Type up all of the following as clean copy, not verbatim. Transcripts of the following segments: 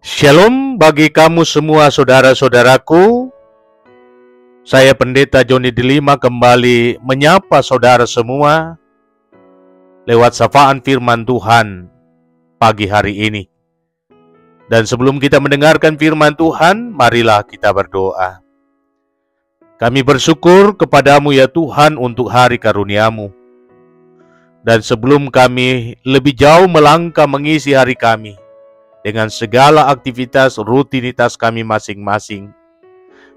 Shalom bagi kamu semua saudara-saudaraku. Saya Pendeta Joni Delima kembali menyapa saudara semua lewat sapaan firman Tuhan pagi hari ini. Dan sebelum kita mendengarkan firman Tuhan, marilah kita berdoa. Kami bersyukur kepadamu ya Tuhan untuk hari karunia-Mu. Dan sebelum kami lebih jauh melangkah mengisi hari kami, dengan segala aktivitas rutinitas kami masing-masing,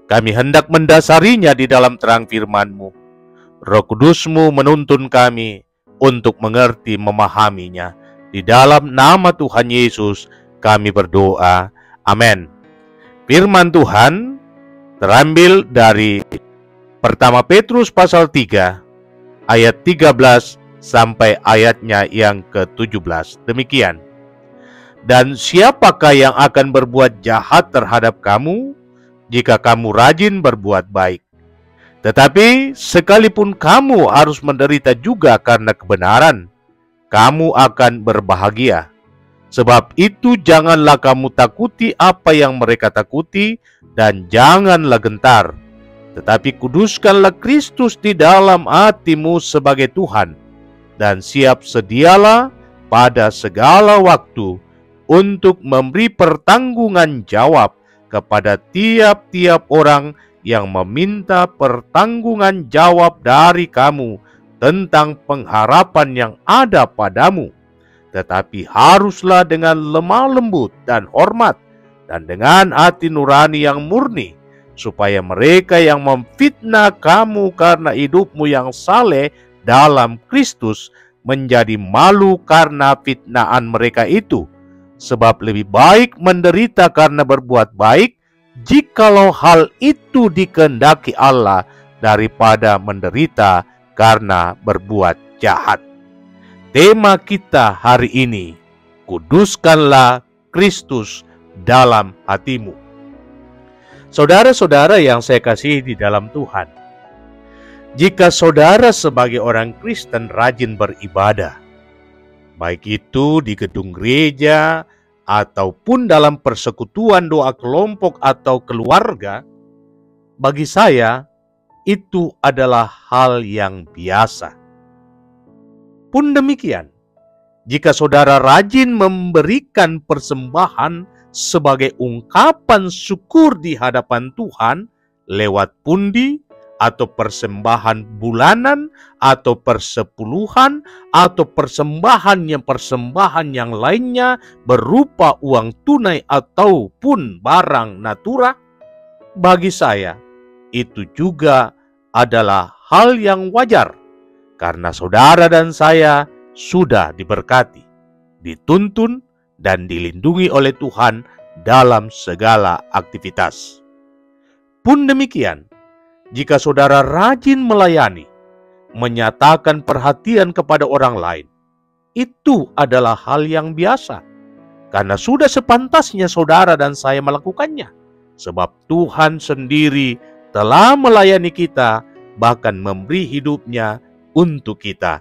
kami hendak mendasarinya di dalam terang firman-Mu. Roh Kudus-Mu menuntun kami untuk mengerti, memahaminya. Di dalam nama Tuhan Yesus kami berdoa. Amin. Firman Tuhan terambil dari pertama Petrus pasal 3 ayat 13 sampai ayatnya yang ke-17. Demikian. Dan siapakah yang akan berbuat jahat terhadap kamu jika kamu rajin berbuat baik? Tetapi sekalipun kamu harus menderita juga karena kebenaran, kamu akan berbahagia. Sebab itu janganlah kamu takuti apa yang mereka takuti, dan janganlah gentar. Tetapi kuduskanlah Kristus di dalam hatimu sebagai Tuhan, dan siap sedialah pada segala waktu untuk memberi pertanggungan jawab kepada tiap-tiap orang yang meminta pertanggungan jawab dari kamu tentang pengharapan yang ada padamu. Tetapi haruslah dengan lemah lembut dan hormat, dan dengan hati nurani yang murni, supaya mereka yang memfitnah kamu karena hidupmu yang saleh dalam Kristus menjadi malu karena fitnaan mereka itu. Sebab lebih baik menderita karena berbuat baik, jikalau hal itu dikehendaki Allah, daripada menderita karena berbuat jahat. Tema kita hari ini, kuduskanlah Kristus dalam hatimu. Saudara-saudara yang saya kasihi di dalam Tuhan, jika saudara sebagai orang Kristen rajin beribadah, baik itu di gedung gereja ataupun dalam persekutuan doa kelompok atau keluarga, bagi saya itu adalah hal yang biasa. Pun demikian, jika saudara rajin memberikan persembahan sebagai ungkapan syukur di hadapan Tuhan lewat pundi, atau persembahan bulanan, atau persepuluhan, atau persembahan yang lainnya berupa uang tunai ataupun barang natura, bagi saya itu juga adalah hal yang wajar, karena saudara dan saya sudah diberkati, dituntun, dan dilindungi oleh Tuhan dalam segala aktivitas. Pun demikian, jika saudara rajin melayani, menyatakan perhatian kepada orang lain, itu adalah hal yang biasa, karena sudah sepantasnya saudara dan saya melakukannya. Sebab Tuhan sendiri telah melayani kita, bahkan memberi hidupnya untuk kita.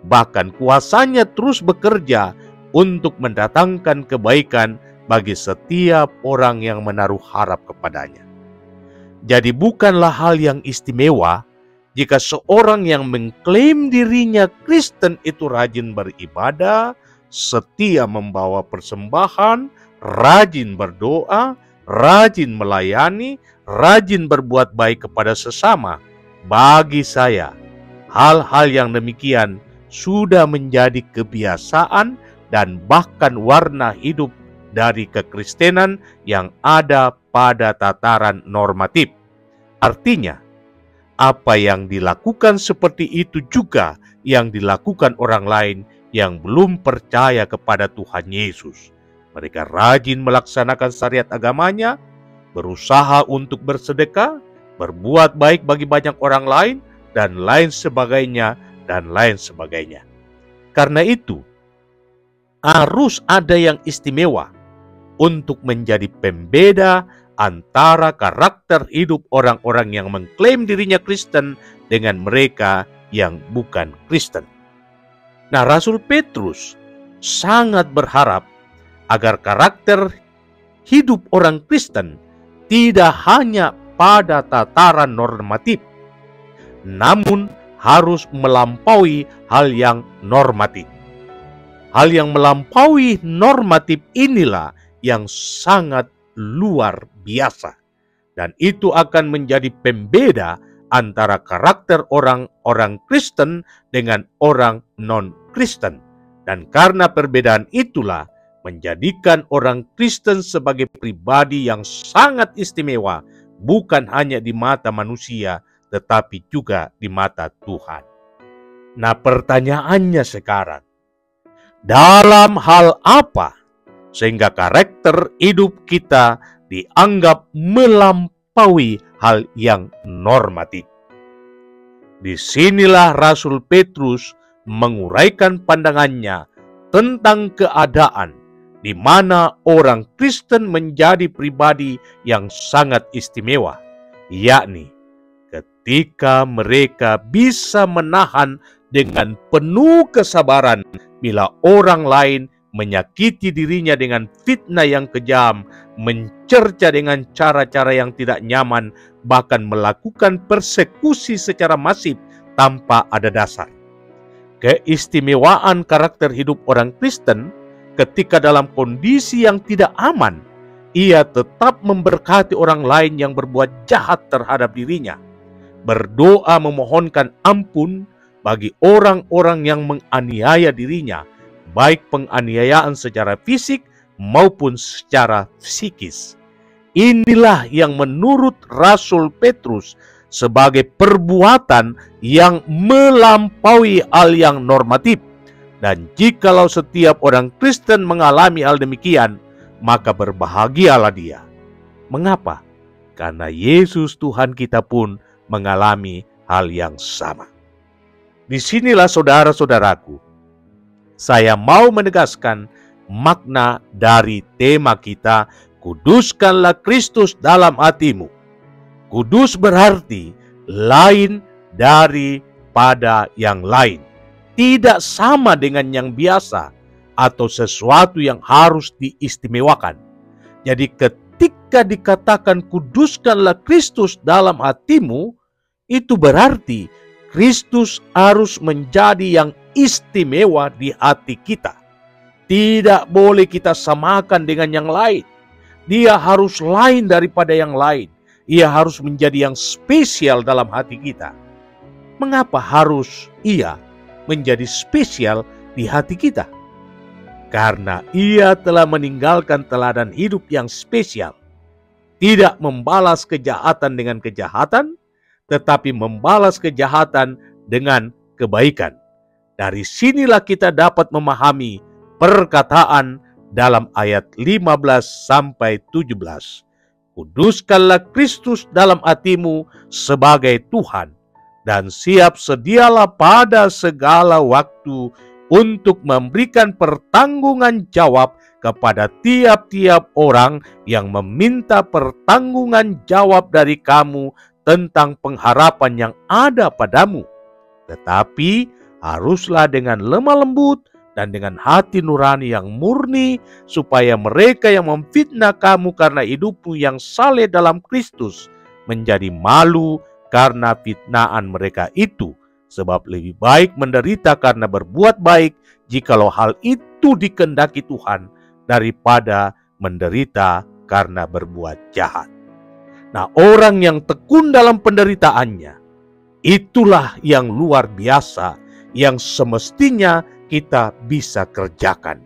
Bahkan kuasanya terus bekerja untuk mendatangkan kebaikan bagi setiap orang yang menaruh harap kepadanya. Jadi bukanlah hal yang istimewa jika seorang yang mengklaim dirinya Kristen itu rajin beribadah, setia membawa persembahan, rajin berdoa, rajin melayani, rajin berbuat baik kepada sesama. Bagi saya, hal-hal yang demikian sudah menjadi kebiasaan dan bahkan warna hidup dari kekristenan yang ada pada tataran normatif. Artinya, apa yang dilakukan seperti itu juga yang dilakukan orang lain yang belum percaya kepada Tuhan Yesus. Mereka rajin melaksanakan syariat agamanya, berusaha untuk bersedekah, berbuat baik bagi banyak orang lain, dan lain sebagainya, dan lain sebagainya. Karena itu, harus ada yang istimewa untuk menjadi pembeda antara karakter hidup orang-orang yang mengklaim dirinya Kristen dengan mereka yang bukan Kristen. Nah, Rasul Petrus sangat berharap agar karakter hidup orang Kristen tidak hanya pada tataran normatif, namun harus melampaui hal yang normatif. Hal yang melampaui normatif inilah yang sangat luar biasa. Dan itu akan menjadi pembeda antara karakter orang-orang Kristen dengan orang non-Kristen. Dan karena perbedaan itulah menjadikan orang Kristen sebagai pribadi yang sangat istimewa, bukan hanya di mata manusia, tetapi juga di mata Tuhan. Nah, pertanyaannya sekarang, dalam hal apa sehingga karakter hidup kita dianggap melampaui hal yang normatif? Disinilah Rasul Petrus menguraikan pandangannya tentang keadaan di mana orang Kristen menjadi pribadi yang sangat istimewa, yakni ketika mereka bisa menahan dengan penuh kesabaran bila orang lain menyakiti dirinya dengan fitnah yang kejam, mencerca dengan cara-cara yang tidak nyaman, bahkan melakukan persekusi secara masif tanpa ada dasar. Keistimewaan karakter hidup orang Kristen ketika dalam kondisi yang tidak aman, ia tetap memberkati orang lain yang berbuat jahat terhadap dirinya, berdoa memohonkan ampun bagi orang-orang yang menganiaya dirinya, baik penganiayaan secara fisik maupun secara psikis. Inilah yang menurut Rasul Petrus sebagai perbuatan yang melampaui hal yang normatif. Dan jikalau setiap orang Kristen mengalami hal demikian, maka berbahagialah dia. Mengapa? Karena Yesus Tuhan kita pun mengalami hal yang sama. Disinilah saudara-saudaraku, saya mau menegaskan makna dari tema kita, kuduskanlah Kristus dalam hatimu. Kudus berarti lain daripada yang lain. Tidak sama dengan yang biasa atau sesuatu yang harus diistimewakan. Jadi ketika dikatakan kuduskanlah Kristus dalam hatimu, itu berarti Kristus harus menjadi yang istimewa di hati kita. Tidak boleh kita samakan dengan yang lain. Dia harus lain daripada yang lain. Ia harus menjadi yang spesial dalam hati kita. Mengapa harus ia menjadi spesial di hati kita? Karena ia telah meninggalkan teladan hidup yang spesial. Tidak membalas kejahatan dengan kejahatan, tetapi membalas kejahatan dengan kebaikan. Dari sinilah kita dapat memahami perkataan dalam ayat 15 sampai 17. Kuduskanlah Kristus dalam hatimu sebagai Tuhan, dan siap sedialah pada segala waktu untuk memberikan pertanggungan jawab kepada tiap-tiap orang yang meminta pertanggungan jawab dari kamu tentang pengharapan yang ada padamu. Tetapi haruslah dengan lemah lembut dan dengan hati nurani yang murni, supaya mereka yang memfitnah kamu karena hidupmu yang saleh dalam Kristus menjadi malu karena fitnaan mereka itu. Sebab lebih baik menderita karena berbuat baik, jikalau hal itu dikehendaki Tuhan, daripada menderita karena berbuat jahat. Nah, orang yang tekun dalam penderitaannya, itulah yang luar biasa, yang semestinya kita bisa kerjakan.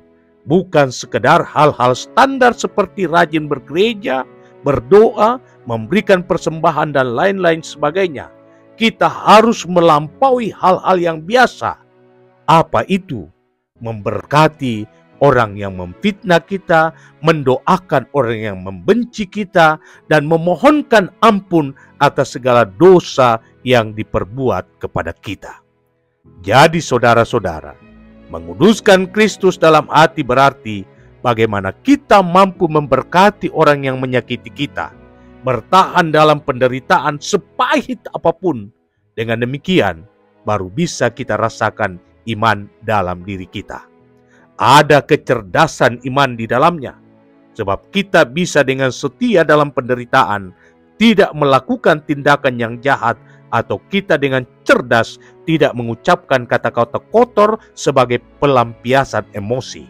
Bukan sekedar hal-hal standar seperti rajin bergereja, berdoa, memberikan persembahan, dan lain-lain sebagainya. Kita harus melampaui hal-hal yang biasa. Apa itu? Memberkati orang yang memfitnah kita, mendoakan orang yang membenci kita, dan memohonkan ampun atas segala dosa yang diperbuat kepada kita. Jadi saudara-saudara, menguduskan Kristus dalam hati berarti bagaimana kita mampu memberkati orang yang menyakiti kita, bertahan dalam penderitaan sepahit apapun. Dengan demikian, baru bisa kita rasakan iman dalam diri kita. Ada kecerdasan iman di dalamnya. sebab kita bisa dengan setia dalam penderitaan, tidak melakukan tindakan yang jahat, atau kita dengan cerdas tidak mengucapkan kata-kata kotor sebagai pelampiasan emosi.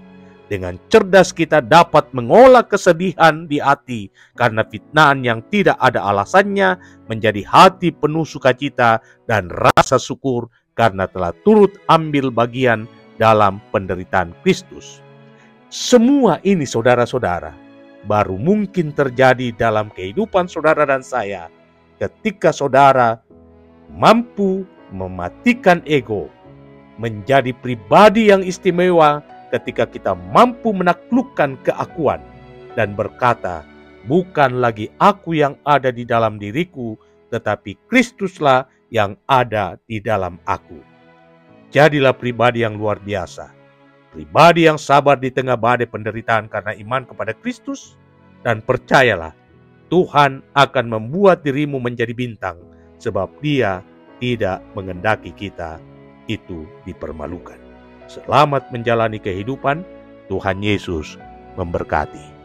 Dengan cerdas kita dapat mengolah kesedihan di hati karena fitnahan yang tidak ada alasannya menjadi hati penuh sukacita dan rasa syukur karena telah turut ambil bagian dalam penderitaan Kristus. Semua ini saudara-saudara baru mungkin terjadi dalam kehidupan saudara dan saya ketika saudara mampu mematikan ego, menjadi pribadi yang istimewa ketika kita mampu menaklukkan keakuan dan berkata, bukan lagi aku yang ada di dalam diriku, tetapi Kristuslah yang ada di dalam aku. Jadilah pribadi yang luar biasa, pribadi yang sabar di tengah badai penderitaan karena iman kepada Kristus, dan percayalah, Tuhan akan membuat dirimu menjadi bintang, sebab Dia tidak mengendaki kita itu dipermalukan. Selamat menjalani kehidupan. Tuhan Yesus memberkati.